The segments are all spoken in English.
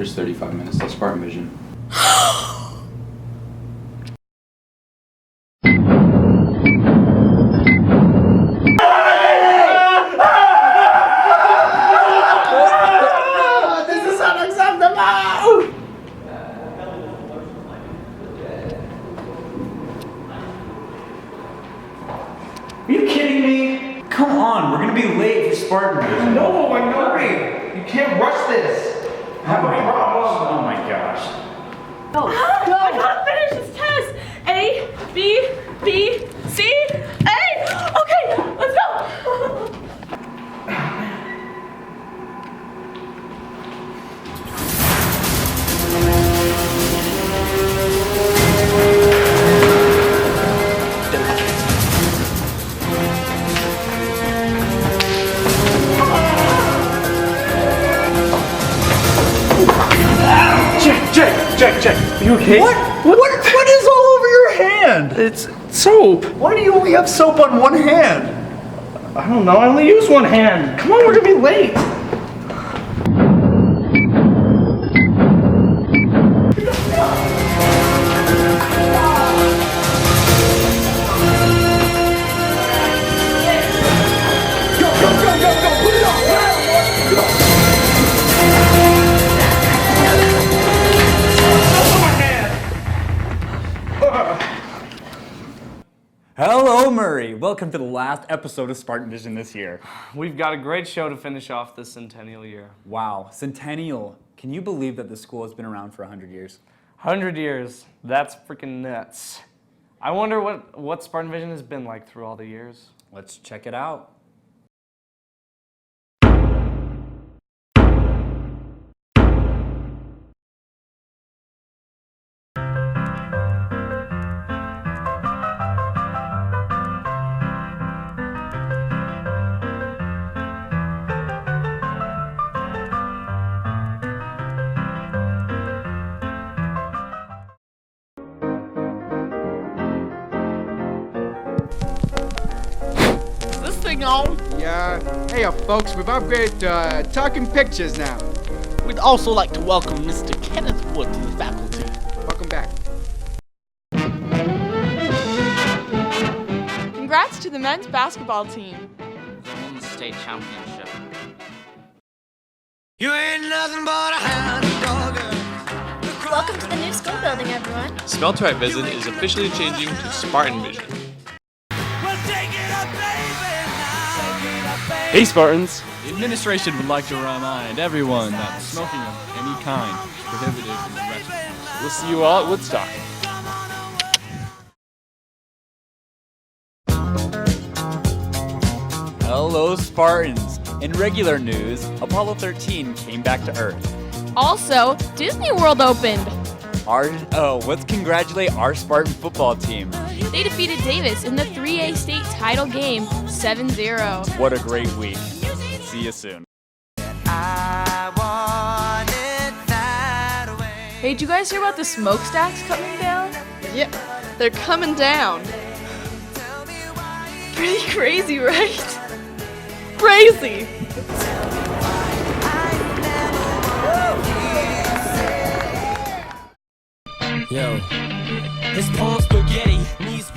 There's 35 minutes till Spartan Vision. This is unacceptable! Are you kidding me? Come on, we're gonna be late for Spartan Vision. No, I'm hurry. You can't rush this. Oh my gosh. Oh my gosh. Go! I gotta finish this test! A, B, B, C, A! Okay, let's go! Jack, are you okay? What is all over your hand? It's soap. Why do you only have soap on one hand? I don't know, I only use one hand. Come on, we're gonna be late. Hello, Murray. Welcome to the last episode of Spartan Vision this year. We've got a great show to finish off this centennial year. Wow, centennial. Can you believe that the school has been around for 100 years? 100 years. That's freaking nuts. I wonder what Spartan Vision has been like through all the years. Let's check it out. On. Yeah. Hey, folks, we've upgraded to talking pictures now. We'd also like to welcome Mr. Kenneth Wood to the faculty. Welcome back. Congrats to the men's basketball team. Won the state championship. You ain't nothing but a hound dog. Welcome to the new school building, everyone. Smelterite Vision is officially changing to Spartan Vision. Hey Spartans! The administration would like to remind everyone that smoking of any kind is prohibited in the restrooms. We'll see you all at Woodstock. Hello, Spartans. In regular news, Apollo 13 came back to Earth. Also, Disney World opened. Let's congratulate our Spartan football team. They defeated Davis in the 3A state title game 7-0. What a great week. See you soon. Hey, did you guys hear about the smokestacks coming down? Yep, they're coming down. Pretty crazy, right? Crazy! Yo.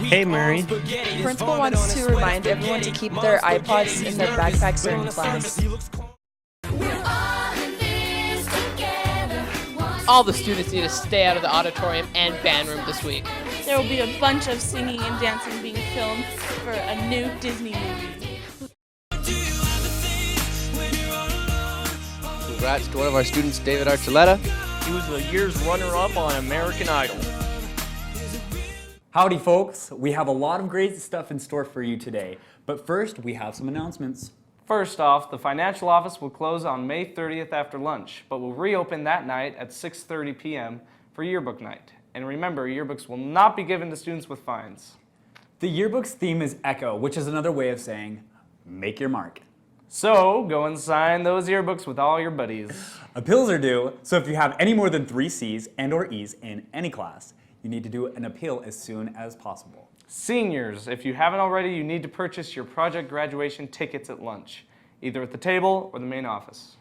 Hey, Murray. The principal wants to remind everyone to keep their iPods in their backpacks during class. All the students need to stay out of the auditorium and band room this week. There will be a bunch of singing and dancing being filmed for a new Disney movie. Congrats to one of our students, David Archuleta. He was the year's runner-up on American Idol. Howdy, folks. We have a lot of great stuff in store for you today. But first, we have some announcements. First off, the financial office will close on May 30th after lunch, but will reopen that night at 6:30 p.m. for yearbook night. And remember, yearbooks will not be given to students with fines. The yearbook's theme is Echo, which is another way of saying, make your mark. So, go and sign those yearbooks with all your buddies. Appeals are due, so if you have any more than 3 C's and or E's in any class, you need to do an appeal as soon as possible. Seniors, if you haven't already, you need to purchase your project graduation tickets at lunch, either at the table or the main office.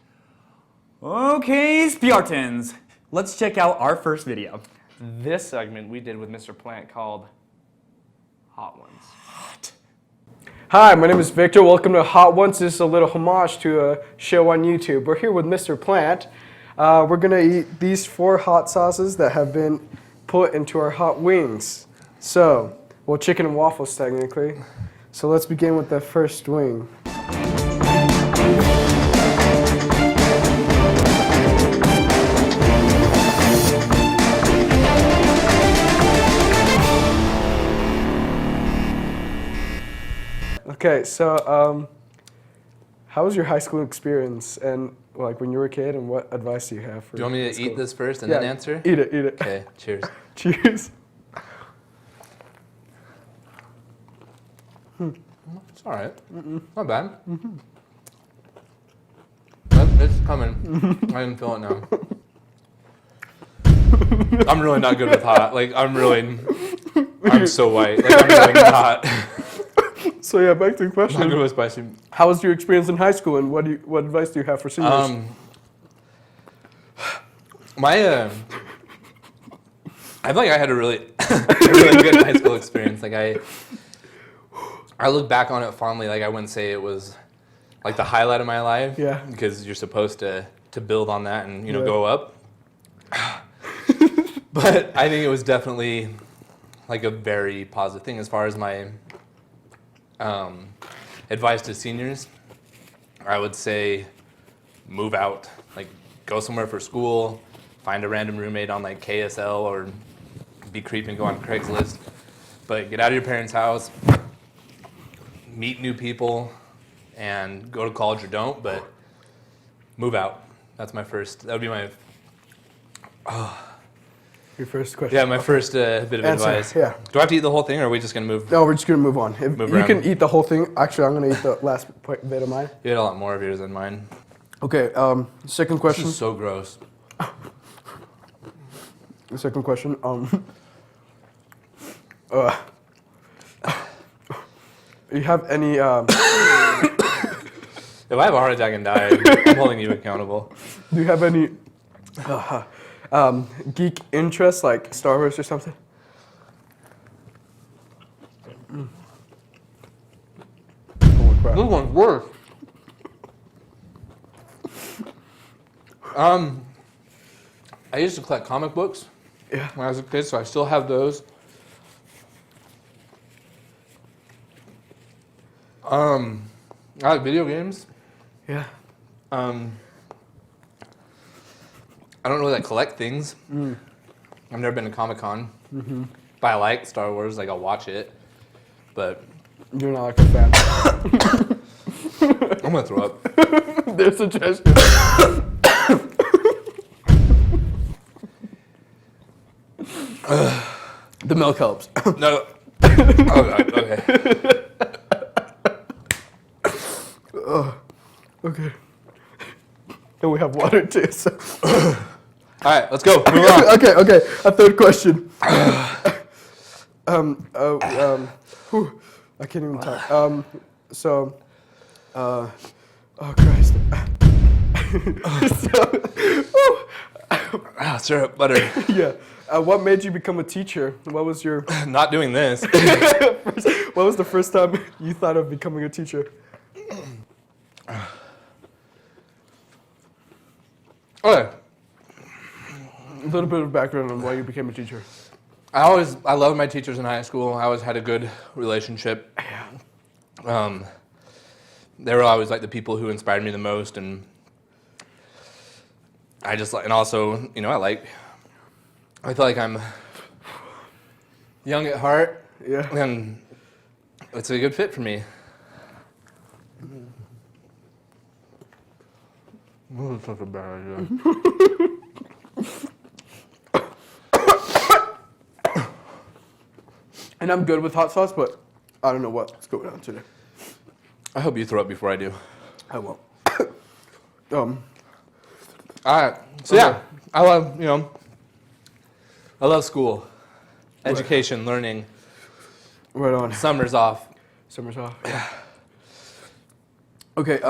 Okay, Spartans, let's check out our first video. This segment we did with Mr. Plant called Hot Ones. Hi, my name is Victor. Welcome to Hot Ones. This is a little homage to a show on YouTube. We're here with Mr. Plant. We're gonna eat these 4 hot sauces that have been put into our hot wings. So, well, chicken and waffles technically. So let's begin with the first wing. Okay, so how was your high school experience and like when you were a kid, and what advice do you have for? Do you want me to school? eat this first and then answer? Eat it, eat it. Okay, cheers. Cheers. It's all right. Not bad. It's coming. I can feel it now. I'm really not good with hot. Like I'm so white. Like I'm really not. So yeah, back to the question. Not good with spicy. How was your experience in high school, and what advice do you have for seniors? I feel like I had a really good high school experience. Like I look back on it fondly. Like I wouldn't say it was like the highlight of my life. Yeah. Because you're supposed to build on that and go up. But I think it was definitely like a very positive thing as far as my advice to seniors. I would say move out. Like go somewhere for school. Find a random roommate on like KSL or be creeping, go on Craigslist. But get out of your parents' house, meet new people, and go to college or don't, but move out. That would be my... Your first question. Yeah, my first bit of advice. Yeah. Do I have to eat the whole thing, or are we just going to move? No, we're just going to move on. If Move you around. can eat the whole thing. Actually, I'm going to eat the last bit of mine. You had a lot more of yours than mine. Okay, second question. This is so gross. The second question. You have any... If I have a heart attack and die, I'm holding you accountable. Do you have any geek interests, like Star Wars or something? Holy crap. This one's worse. I used to collect comic books when I was a kid, so I still have those. I like video games. Yeah. I don't really like collect things. I've never been to Comic-Con. But I like Star Wars, like I'll watch it. But you're not like a fan. I'm gonna throw up. There's a gesture. The milk helps. No. Oh God. Okay. Okay. And we have water too. So. All right, let's go. Move on. Okay. A third question. I can't even talk. Oh Christ. Syrup, butter. Yeah. What made you become a teacher? What was your... Not doing this. What was the first time you thought of becoming a teacher? Okay. A little bit of background on why you became a teacher. I loved my teachers in high school. I always had a good relationship. They were always like the people who inspired me the most, and I just like, and also, I feel like I'm young at heart. Yeah. And it's a good fit for me. This is such a bad idea. And I'm good with hot sauce, but I don't know what's going on today. I hope you throw up before I do. I won't. All right. So yeah, I love school, education, learning. Right on. Summer's off. Summer's off. Yeah. Okay.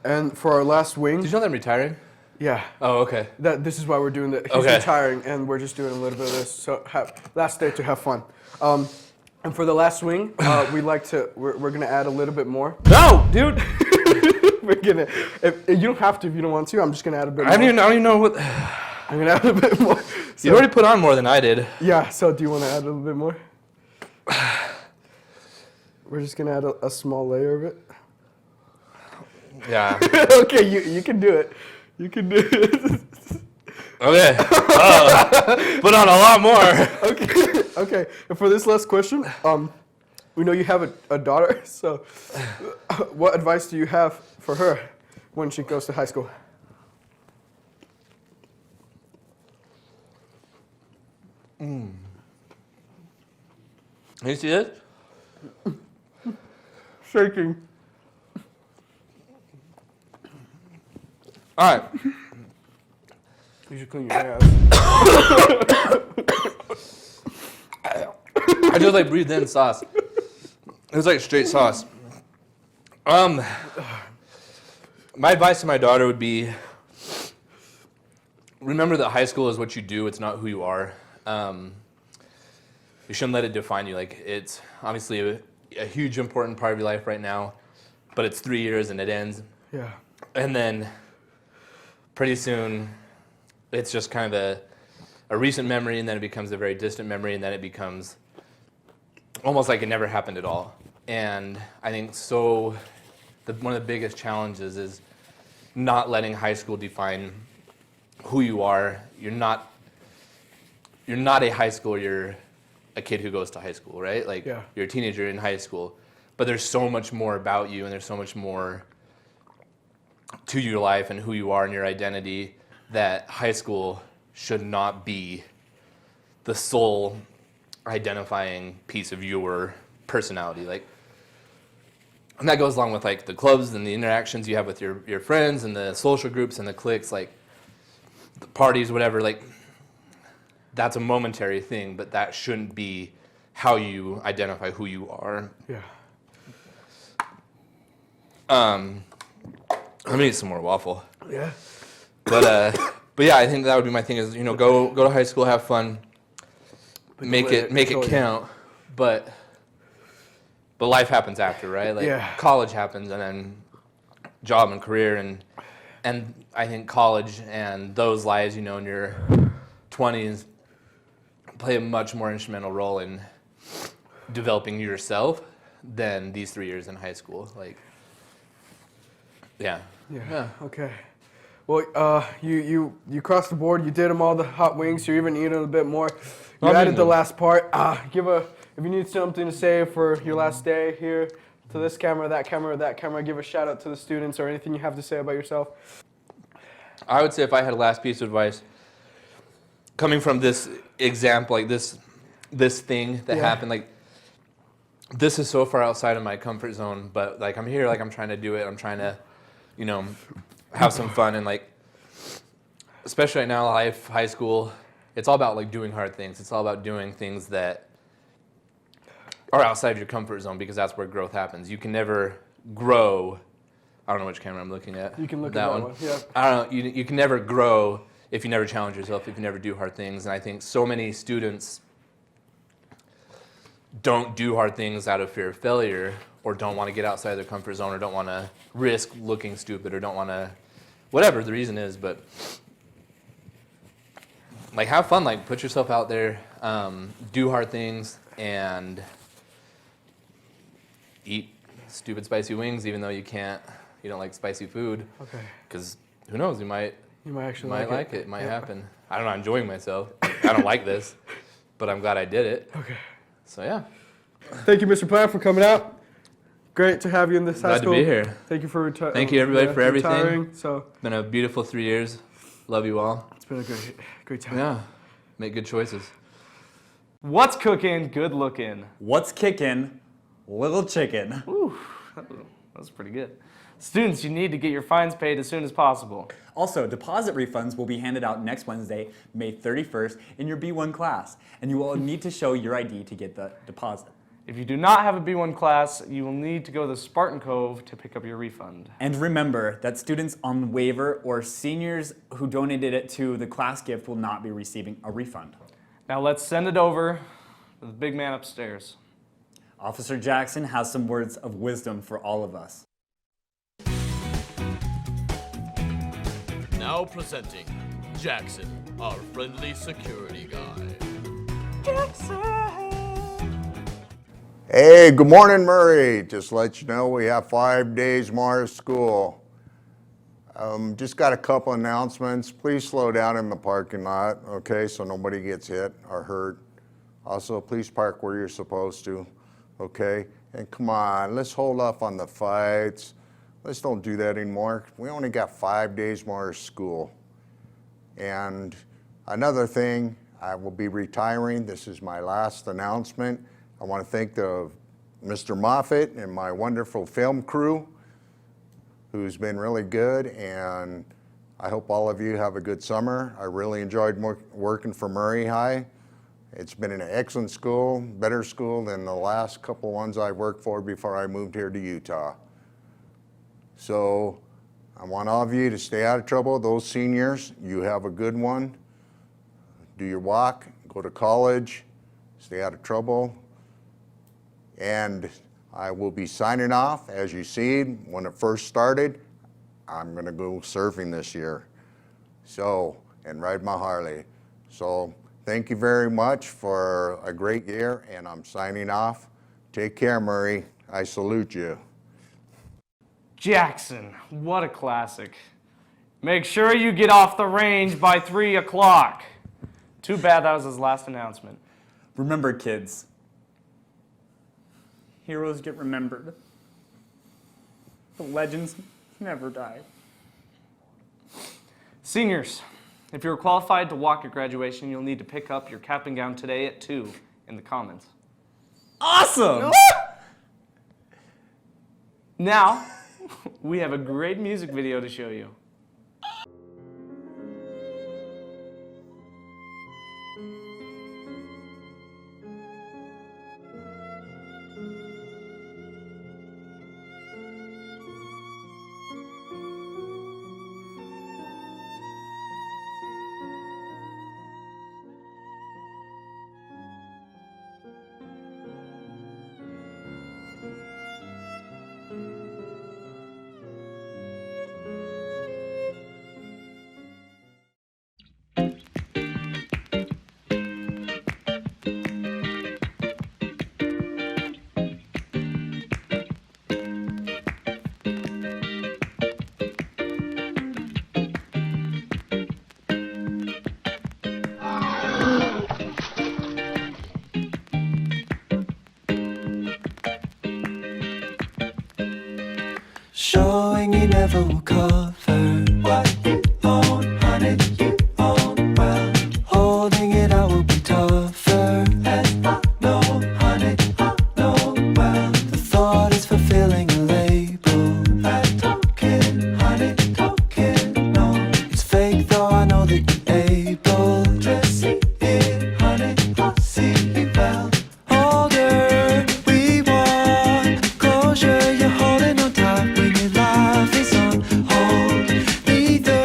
And for our last wing. Did you know that I'm retiring? Yeah. Oh, okay. This is why we're doing that. He's Okay. retiring, and we're just doing a little bit of this. So last day to have fun. And for the last swing, we're gonna add a little bit more. No, dude. We're gonna. You don't have to if you don't want to. I'm just gonna add a bit more. I don't even know what. I'm gonna add a bit more. So, You already put on more than I did. Yeah. So do you want to add a little bit more? We're just gonna add a small layer of it. Yeah. Okay, you can do it. You can do it. Okay. Put on a lot more. Okay. Okay. And for this last question, we know you have a daughter. So, what advice do you have for her when she goes to high school? You see this? Shaking. All right. You should clean your hands. I just like breathed in sauce. It was like straight sauce. My advice to my daughter would be, remember that high school is what you do, it's not who you are. You shouldn't let it define you. Like, it's obviously a huge important part of your life right now, but it's 3 years and it ends. Yeah. And then pretty soon it's just kind of a recent memory, and then it becomes a very distant memory, and then it becomes almost like it never happened at all. And I think one of the biggest challenges is not letting high school define who you are. You're not a high schooler, you're a kid who goes to high school, right? Like, Yeah. You're a teenager in high school, but there's so much more about you, and there's so much more to your life and who you are and your identity, that high school should not be the sole identifying piece of your personality. Like, and that goes along with like the clubs and the interactions you have with your friends and the social groups and the cliques, like the parties, whatever. Like, that's a momentary thing, but that shouldn't be how you identify who you are. Yeah. I'm gonna eat some more waffle. Yeah. But yeah, I think that would be my thing is, go to high school, have fun, make it count, but life happens after, right? Like, Yeah. College happens, and then job and career, and I think college and those lives, in your 20s play a much more instrumental role in developing yourself than these 3 years in high school. Like, yeah. Yeah. Okay. Well, you crossed the board. You did them all the hot wings. You're even eating a bit more. You added the last part. If you need something to say for your last day here, to this camera, that camera, that camera, give a shout out to the students or anything you have to say about yourself. I would say if I had a last piece of advice, coming from this example, like this thing that happened, like, this is so far outside of my comfort zone, but like, I'm here, like, I'm trying to do it. I'm trying to, have some fun, and like, especially right now, high school, it's all about like doing hard things. It's all about doing things that are outside of your comfort zone, because that's where growth happens. You can never grow. I don't know which camera I'm looking at. You can look at that one. Yeah. I don't know. You can never grow if you never challenge yourself, if you never do hard things. And I think so many students don't do hard things out of fear of failure, or don't want to get outside their comfort zone, or don't want to risk looking stupid, or don't want to, whatever the reason is. But like, have fun, like, put yourself out there, do hard things, and eat stupid spicy wings, even though you don't like spicy food. Okay. Because who knows, you might actually like it. It might happen. I'm not enjoying myself. I don't like this, but I'm glad I did it. Okay. So yeah. Thank you, Mr. Plant, for coming out. Great to have you in this high Glad school. to be here. Thank you for retiring. Thank you, everybody, for everything. Retiring, so it's been a beautiful 3 years. Love you all. It's been a great time. Yeah. Make good choices. What's cooking? Good looking. What's kicking? Little chicken. Ooh, that was pretty good. Students, you need to get your fines paid as soon as possible. Also, deposit refunds will be handed out next Wednesday, May 31st, in your B1 class, and you will need to show your ID to get the deposit. If you do not have a B1 class, you will need to go to the Spartan Cove to pick up your refund. And remember that students on waiver or seniors who donated it to the class gift will not be receiving a refund. Now let's send it over to the big man upstairs. Officer Jackson has some words of wisdom for all of us. Now presenting Jackson, our friendly security guy. Hey, good morning, Murray. Just to let you know, we have 5 days more of school. Just got a couple announcements. Please slow down in the parking lot, okay, so nobody gets hit or hurt. Also, please park where you're supposed to, okay? And come on, let's hold off on the fights. Let's don't do that anymore. We only got 5 days more of school. And another thing, I will be retiring. This is my last announcement. I want to thank Mr. Moffat and my wonderful film crew, who's been really good, and I hope all of you have a good summer. I really enjoyed working for Murray High. It's been an excellent school, better school than the last couple ones I worked for before I moved here to Utah. So I want all of you to stay out of trouble. Those seniors, you have a good one. Do your walk, go to college, stay out of trouble. And I will be signing off. As you see, when it first started, I'm going to go surfing this year. So, and ride my Harley. So, thank you very much for a great year, and I'm signing off. Take care, Murray. I salute you. Jackson, what a classic. Make sure you get off the range by 3 o'clock. Too bad that was his last announcement. Remember, kids, heroes get remembered. The legends never die. Seniors, if you're qualified to walk at graduation, you'll need to pick up your cap and gown today at 2 in the Commons. Awesome! Now, we have a great music video to show you. Showing you never will cover what you own, honey, you own well. Holding it out will be tougher, and I know, honey, I know well. The thought is fulfilling a label, a token, honey, token, no. It's fake though, I know that you're able to see it, honey, I see you well. Older, we want closure, you're holding on tight when your life is on hold. Neither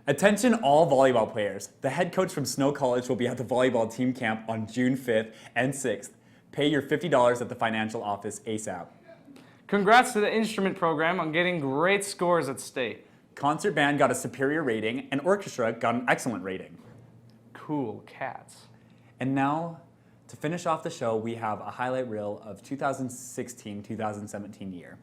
Attention all volleyball players. The head coach from Snow College will be at the volleyball team camp on June 5th and 6th. Pay your $50 at the financial office ASAP. Congrats to the instrument program on getting great scores at state. Concert band got a superior rating and orchestra got an excellent rating. Cool cats. And now, to finish off the show, we have a highlight reel of 2016-2017 year.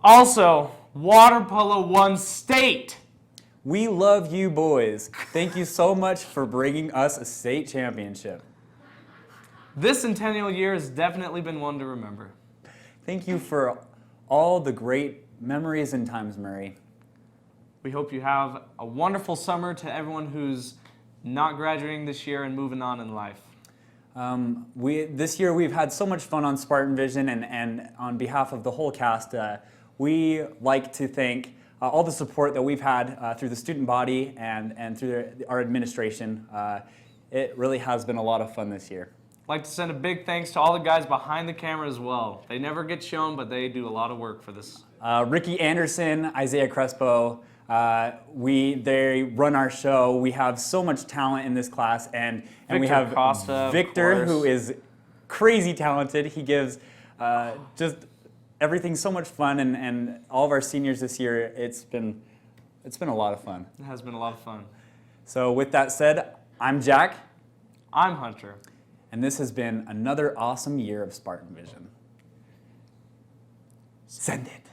Also, water polo won state. We love you boys. Thank you so much for bringing us a state championship. This centennial year has definitely been one to remember. Thank you for all the great memories and times, Murray. We hope you have a wonderful summer to everyone who's not graduating this year and moving on in life. This year we've had so much fun on Spartan Vision, and on behalf of the whole cast, we like to thank all the support that we've had through the student body and through our administration. It really has been a lot of fun this year. I'd like to send a big thanks to all the guys behind the camera as well. They never get shown, but they do a lot of work for this. Ricky Anderson, Isaiah Crespo, they run our show. We have so much talent in this class, and we have Costa, Victor, who is crazy talented. He gives just everything so much fun, and all of our seniors this year, it's been a lot of fun. It has been a lot of fun. So with that said, I'm Jack. I'm Hunter. And this has been another awesome year of Spartan Vision. Send it.